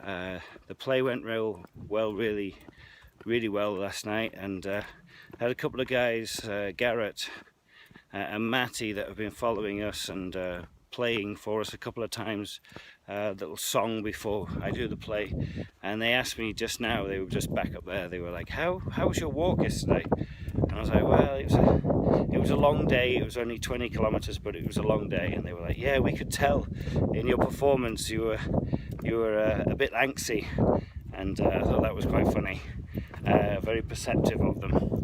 The play went really well last night, and had a couple of guys, Garrett and Matty, that have been following us and playing for us a couple of times, little song before I do the play, and they asked me just now, they were just back up there, they were like, how was your walk yesterday? And I was like, well, it was a long day. It was only 20 kilometers, but it was a long day. And they were like, yeah, we could tell in your performance you were a bit angsty. And I thought that was quite funny, very perceptive of them.